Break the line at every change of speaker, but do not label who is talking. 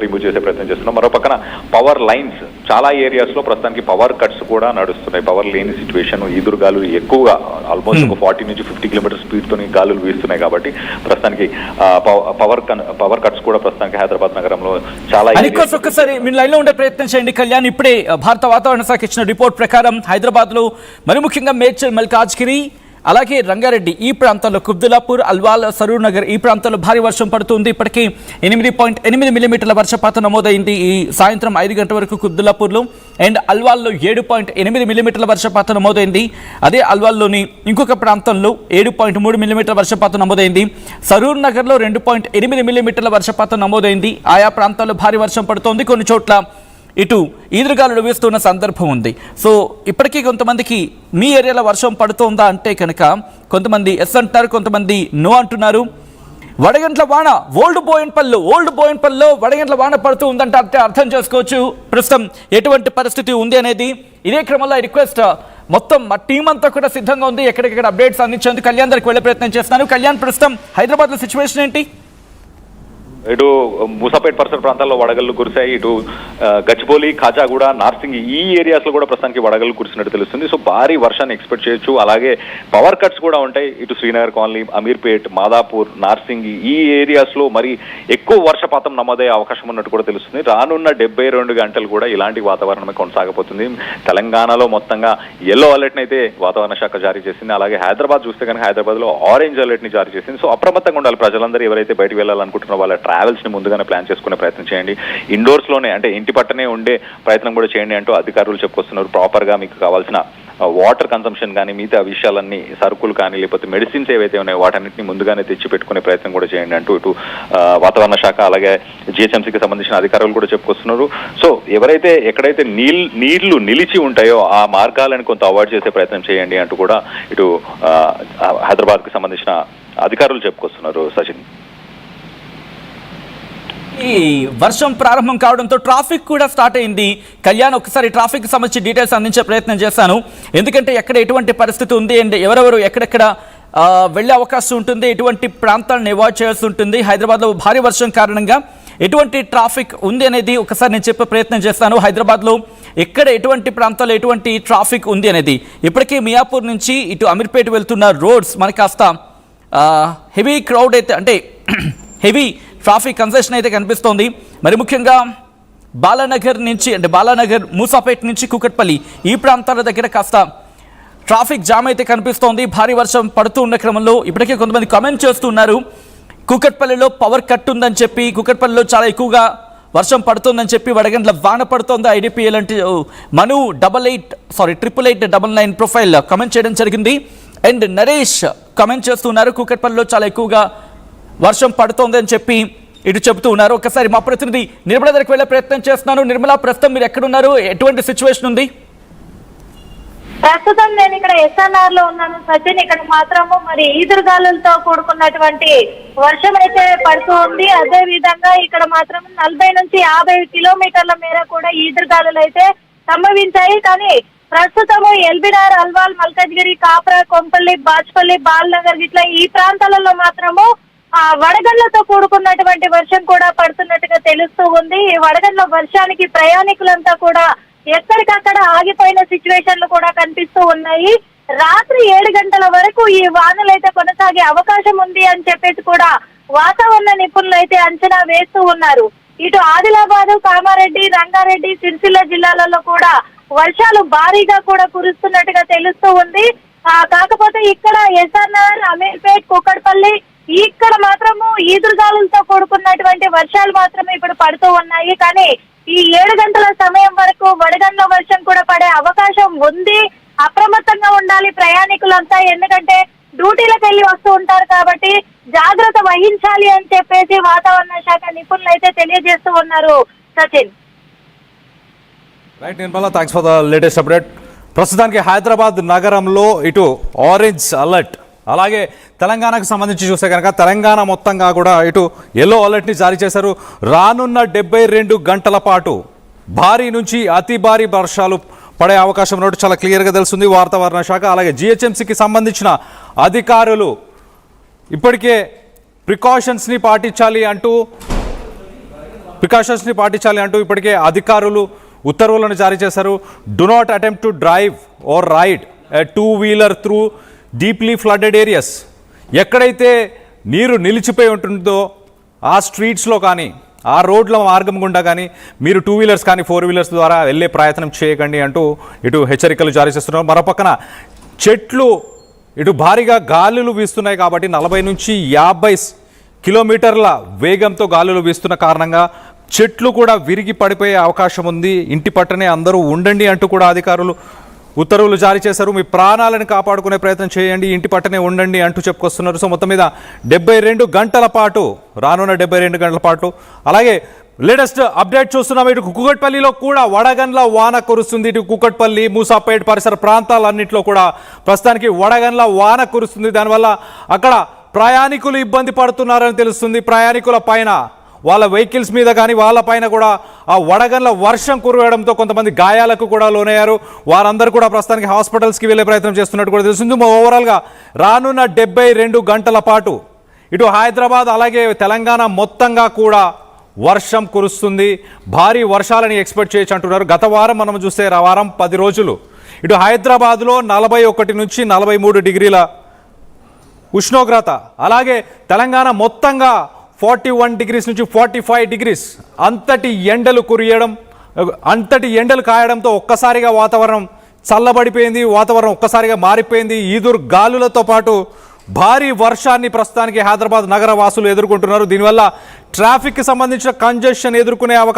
Remove చేసే ప్రయత్నం చేస్తున్నాం. మరో పక్కన పవర్ లైన్స్ చాలా ఏరియాస్ లో ప్రస్తుతానికి పవర్ కట్స్ కూడా నడుస్తున్నాయి. పవర్ లేని సిచ్యువేషన్, ఈదురు గాలులు ఎక్కువగా ఆల్మోస్ట్ ఒక 40 నుంచి 50 కిలోమీటర్ స్పీడ్ తోని గాలులు వీస్తున్నాయి కాబట్టి ప్రస్తుతానికి పవర్ కట్స్ కూడా ప్రస్తుతానికి హైదరాబాద్ నగరంలో చాలా.
ఒక్కసారి మీరు లైన్ లో ఉండే ప్రయత్నం చేయండి కళ్యాణ్. ఇప్పుడే భారత వాతావరణ శాఖ ఇచ్చిన రిపోర్ట్ ప్రకారం హైదరాబాద్ లో మరి ముఖ్యంగా మేడ్చల్, మల్కాజ్గిరి, అలాగే రంగారెడ్డి ఈ ప్రాంతాల్లో, కుబ్దులాపూర్, అల్వాల్, సరూర్ నగర్ ఈ ప్రాంతాల్లో భారీ వర్షం పడుతుంది. ఇప్పటికీ 8.8 మిల్లీమీటర్ల వర్షపాతం నమోదైంది ఈ సాయంత్రం 5 గంటల వరకు కుబ్దులాపూర్లో. అండ్ అల్వాల్లో 7.8 మిల్లీమీటర్ల వర్షపాతం నమోదైంది. అదే అల్వాల్లోని ఇంకొక ప్రాంతంలో 7.3 మిల్లీమీటర్ల వర్షపాతం నమోదైంది. సరూర్ నగర్లో 2.8 మిల్లీమీటర్ల వర్షపాతం నమోదైంది. ఆయా ప్రాంతాల్లో భారీ వర్షం పడుతోంది. కొన్ని చోట్ల ఇటు ఈదురుగాలులు వీస్తున్న సందర్భం ఉంది. సో ఇప్పటికీ కొంతమందికి మీ ఏరియాలో వర్షం పడుతోందా అంటే కనుక కొంతమంది ఎస్ అంటున్నారు, కొంతమంది నో అంటున్నారు. వడగంట్ల వాన ఓల్డ్ బోయిన్పల్లిలో వడగంట్ల వాన పడుతూ ఉందంటే అర్థం చేసుకోవచ్చు ప్రస్తుతం ఎటువంటి పరిస్థితి ఉంది అనేది. ఇదే క్రమంలో రిక్వెస్ట్ మొత్తం మా టీం అంతా కూడా సిద్ధంగా ఉంది ఎక్కడికెక్కడ అప్డేట్స్ అందించేందుకు. కళ్యాణ్ దగ్గరికి వెళ్ళే ప్రయత్నం చేస్తున్నాను. కళ్యాణ్, ప్రస్తుతం హైదరాబాద్లో సిచ్యువేషన్ ఏంటి?
ఇటు మూసాపేట్ పరిసర ప్రాంతాల్లో వడగళ్ళు కురిశాయి. ఇటు గచ్చిబౌలి, ఖాజాగూడ, నార్సింగ్ ఈ ఏరియాస్ లో కూడా ప్రస్తుతానికి వడగళ్ళు కురిసినట్టు తెలుస్తుంది. సో భారీ వర్షాన్ని ఎక్స్పెక్ట్ చేయొచ్చు. అలాగే పవర్ కట్స్ కూడా ఉంటాయి. ఇటు శ్రీనగర్ కాలనీ, అమీర్పేట్, మాదాపూర్, నార్సింగ్ ఈ ఏరియాస్ లో మరి ఎక్కువ వర్షపాతం నమోదయ్యే అవకాశం ఉన్నట్టు కూడా తెలుస్తుంది. రానున్న 72 గంటలు కూడా ఇలాంటి వాతావరణమే కొనసాగబోతుంది. తెలంగాణలో మొత్తంగా ఎల్లో అలర్ట్ ని అయితే వాతావరణ శాఖ జారీ చేసింది. అలాగే హైదరాబాద్ చూస్తే కనుక హైదరాబాద్ లో ఆరెంజ్ అలర్ట్ ని జారీ చేసింది. సో అప్రమత్తంగా ఉండాలి ప్రజలందరూ. ఎవరైతే బయటకు వెళ్ళాలనుకుంటున్నారో వాళ్ళ ట్రావెల్స్ ని ముందుగానే ప్లాన్ చేసుకునే ప్రయత్నం చేయండి. ఇండోర్స్ లోనే అంటే ఇంటి పట్టనే ఉండే ప్రయత్నం కూడా చేయండి అంటూ అధికారులు చెప్పుకొస్తున్నారు. ప్రాపర్ గా మీకు కావాల్సిన వాటర్ కన్సంప్షన్ కానీ మిగతా విషయాలన్నీ, సరుకులు కానీ లేకపోతే మెడిసిన్స్ ఏవైతే ఉన్నాయో వాటన్నిటిని ముందుగానే తెచ్చి పెట్టుకునే ప్రయత్నం కూడా చేయండి అంటూ ఇటు వాతావరణ శాఖ అలాగే జిహెచ్ఎంసీకి సంబంధించిన అధికారులు కూడా చెప్పుకొస్తున్నారు. సో ఎవరైతే ఎక్కడైతే నీళ్లు నిలిచి ఉంటాయో ఆ మార్గాలను కొంత అవాయిడ్ చేసే ప్రయత్నం చేయండి అంటూ కూడా ఇటు హైదరాబాద్ కి సంబంధించిన అధికారులు చెప్పుకొస్తున్నారు. సచిన్,
ఈ వర్షం ప్రారంభం కావడంతో ట్రాఫిక్ కూడా స్టార్ట్ అయింది. కళ్యాణ్, ఒకసారి ట్రాఫిక్ సంబంధించి డీటెయిల్స్ అందించే ప్రయత్నం చేశాను. ఎందుకంటే ఎక్కడ ఎటువంటి పరిస్థితి ఉంది అండ్ ఎవరెవరు ఎక్కడెక్కడ వెళ్ళే అవకాశం ఉంటుంది, ఎటువంటి ప్రాంతాలను అవాయిడ్ చేయాల్సి ఉంటుంది, హైదరాబాద్లో భారీ వర్షం కారణంగా ఎటువంటి ట్రాఫిక్ ఉంది అనేది ఒకసారి నేను చెప్పే ప్రయత్నం చేస్తాను. హైదరాబాద్లో ఎక్కడ ఎటువంటి ప్రాంతాల్లో ఎటువంటి ట్రాఫిక్ ఉంది అనేది. ఇప్పటికీ మియాపూర్ నుంచి ఇటు అమీర్పేట వెళ్తున్న రోడ్స్ మనకి కాస్త హెవీ క్రౌడ్ అయితే అంటే హెవీ ట్రాఫిక్ కన్జెషన్ అయితే కనిపిస్తోంది. మరి ముఖ్యంగా బాలానగర్ నుంచి అంటే బాలానగర్, మూసాపేట్ నుంచి కూకట్పల్లి ఈ ప్రాంతాల దగ్గర కాస్త ట్రాఫిక్ జామ్ అయితే కనిపిస్తోంది. భారీ వర్షం పడుతూ ఉన్న క్రమంలో ఇప్పటికే కొంతమంది కామెంట్ చేస్తున్నారు కూకట్పల్లిలో పవర్ కట్ ఉందని చెప్పి, కూకట్పల్లిలో చాలా ఎక్కువగా వర్షం పడుతుందని చెప్పి, వడగండ్ల వాన పడుతోంది. ఐడిపిఎల్ అంటే మను 8899 ప్రొఫైల్ కామెంట్ చేయడం జరిగింది. అండ్ నరేష్ కామెంట్ చేస్తున్నారు కూకట్పల్లిలో చాలా ఎక్కువగా వర్షం పడుతోంది అని చెప్పి ఇటు చెబుతూ ఉన్నారు. ఒకసారి మా ప్రతినిధి నిర్మల దగ్గరికి వెళ్ళే ప్రయత్నం చేస్తున్నాను. నిర్మల, ప్రస్తుతం మీరు ఎక్కడున్నారు, ఎటువంటి సిచ్యువేషన్ ఉంది?
ప్రస్తుతం నేను ఇక్కడ ఎస్ఎన్ఆర్ లో ఉన్నాను సచిన్. ఇక్కడ మాత్రము మరి ఈదురుగాలులతో కూడుకున్నటువంటి వర్షం అయితే పడుతూ ఉంది. అదే విధంగా ఇక్కడ మాత్రం 40 నుంచి 50 కిలోమీటర్ల మేర కూడా ఈదురుగాలులు అయితే సంభవించాయి. కానీ ప్రస్తుతము ఎల్బినార్, అల్వాల్, మల్కాజ్గిరి, కాప్రా, కొంపల్లి, బాచ్పల్లి, బాల్నగర్ ఇట్లా ఈ ప్రాంతాలలో మాత్రము వడగళ్లతో కూడుకున్నటువంటి వర్షం కూడా పడుతున్నట్టుగా తెలుస్తూ ఉంది. ఈ వడగళ్ల వర్షానికి ప్రయాణికులంతా కూడా ఎక్కడికక్కడ ఆగిపోయిన సిచ్యువేషన్లు కూడా కనిపిస్తూ ఉన్నాయి. రాత్రి 7 గంటల వరకు ఈ వానలు అయితే కొనసాగే అవకాశం ఉంది అని చెప్పేసి కూడా వాతావరణ నిపుణులు అయితే అంచనా వేస్తూ ఉన్నారు. ఇటు ఆదిలాబాద్, కామారెడ్డి, రంగారెడ్డి, సిరిసిల్ల జిల్లాలలో కూడా వర్షాలు భారీగా కూడా కురుస్తున్నట్టుగా తెలుస్తూ ఉంది. కాకపోతే ఇక్కడ ఎస్ఎన్ఆర్, అమీర్పేట్, కూకట్పల్లి ఇక్కడ మాత్రము ఈదురుగాలులతో కూడుకున్నటువంటి వర్షాలు మాత్రమే ఇప్పుడు పడుతూ ఉన్నాయి. కానీ ఈ 7 గంటల సమయం వరకు వడగండ్ల వర్షం కూడా పడే అవకాశం ఉంది. అప్రమత్తంగా ఉండాలి ప్రయాణికులంతా. ఎందుకంటే డ్యూటీలకు వెళ్ళి వస్తూ ఉంటారు కాబట్టి జాగ్రత్త వహించాలి అని చెప్పేసి వాతావరణ శాఖ నిపుణులు అయితే తెలియజేస్తూ ఉన్నారు. Sachin,
right Nirmala, thanks for the latest update. ప్రస్తుతానికి హైదరాబాద్ నగరంలో ఇటు ఆరెంజ్ అలర్ట్, అలాగే తెలంగాణకు సంబంధించి చూస్తే కనుక తెలంగాణ మొత్తంగా కూడా ఇటు ఎల్లో అలర్ట్ని జారీ చేశారు. రానున్న 72 గంటల పాటు భారీ నుంచి అతి భారీ వర్షాలు పడే అవకాశం ఉన్నట్టు చాలా క్లియర్గా తెలుస్తుంది వాతావరణ శాఖ. అలాగే జిహెచ్ఎంసీకి సంబంధించిన అధికారులు ఇప్పటికే ప్రికాషన్స్ని పాటించాలి అంటూ ప్రికాషన్స్ని పాటించాలి అంటూ ఇప్పటికే అధికారులు ఉత్తర్వులను జారీ చేశారు. Do not attempt to drive or ride a 2-wheeler through deeply flooded areas. ఎక్కడైతే నీరు నిలిచిపోయి ఉంటుందో ఆ స్ట్రీట్స్లో కానీ ఆ రోడ్ల మార్గం గుండా కానీ మీరు 2-wheelers కానీ 4-wheelers ద్వారా వెళ్ళే ప్రయత్నం చేయకండి అంటూ ఇటు హెచ్చరికలు జారీ చేస్తున్నారు. మరోపక్కన చెట్లు ఇటు భారీగా గాలులు వీస్తున్నాయి కాబట్టి 40 నుంచి 50 కిలోమీటర్ల వేగంతో గాలులు వీస్తున్న కారణంగా చెట్లు కూడా విరిగి పడిపోయే అవకాశం ఉంది. ఇంటి పట్టనే అందరూ ఉండండి అంటూ కూడా అధికారులు ఉత్తర్వులు జారీ చేశారు. మీ ప్రాణాలను కాపాడుకునే ప్రయత్నం చేయండి, ఇంటి పట్టనే ఉండండి అంటూ చెప్పుకొస్తున్నారు. సో మొత్తం మీద 72 గంటల పాటు రానున్న 72 గంటల పాటు అలాగే లేటెస్ట్ అప్డేట్ చూస్తున్నాం. ఇటు కూకట్పల్లిలో కూడా వడగండ్ల వాన కురుస్తుంది. ఇటు కూకట్పల్లి, మూసాపేట్ పరిసర ప్రాంతాలన్నింటిలో కూడా ప్రస్తుతానికి వడగండ్ల వాన కురుస్తుంది. దానివల్ల అక్కడ ప్రయాణికులు ఇబ్బంది పడుతున్నారని తెలుస్తుంది. ప్రయాణికుల పైన వాళ్ళ వెహికల్స్ మీద కానీ వాళ్ళ పైన కూడా ఆ వడగండ్ల వర్షం కురవడంతో కొంతమంది గాయాలకు కూడా లోనయ్యారు. వారందరూ కూడా ప్రస్తుతానికి హాస్పిటల్స్కి వెళ్ళే ప్రయత్నం చేస్తున్నట్టు కూడా తెలుస్తుంది. ఓవరాల్గా రానున్న 72 గంటల పాటు ఇటు హైదరాబాద్ అలాగే తెలంగాణ మొత్తంగా కూడా వర్షం కురుస్తుంది. భారీ వర్షాలని ఎక్స్పెక్ట్ చేయొచ్చు అంటున్నారు. గత వారం మనం చూస్తే వారం 10 రోజులు ఇటు హైదరాబాద్లో 41 నుంచి 43 డిగ్రీల ఉష్ణోగ్రత, అలాగే తెలంగాణ మొత్తంగా 41 డిగ్రీస్ నుంచి 45 డిగ్రీస్ అంతటి ఎండలు కురియడం, అంతటి ఎండలు కాయడంతో ఒక్కసారిగా వాతావరణం చల్లబడిపోయింది. వాతావరణం ఒక్కసారిగా మారిపోయింది. ఈదురు గాలులతో పాటు భారీ వర్షాన్ని ప్రస్తుతానికి హైదరాబాద్ నగర వాసులు ఎదుర్కొంటున్నారు. దీనివల్ల ట్రాఫిక్కి సంబంధించిన కంజెషన్ ఎదుర్కొనే అవకాశం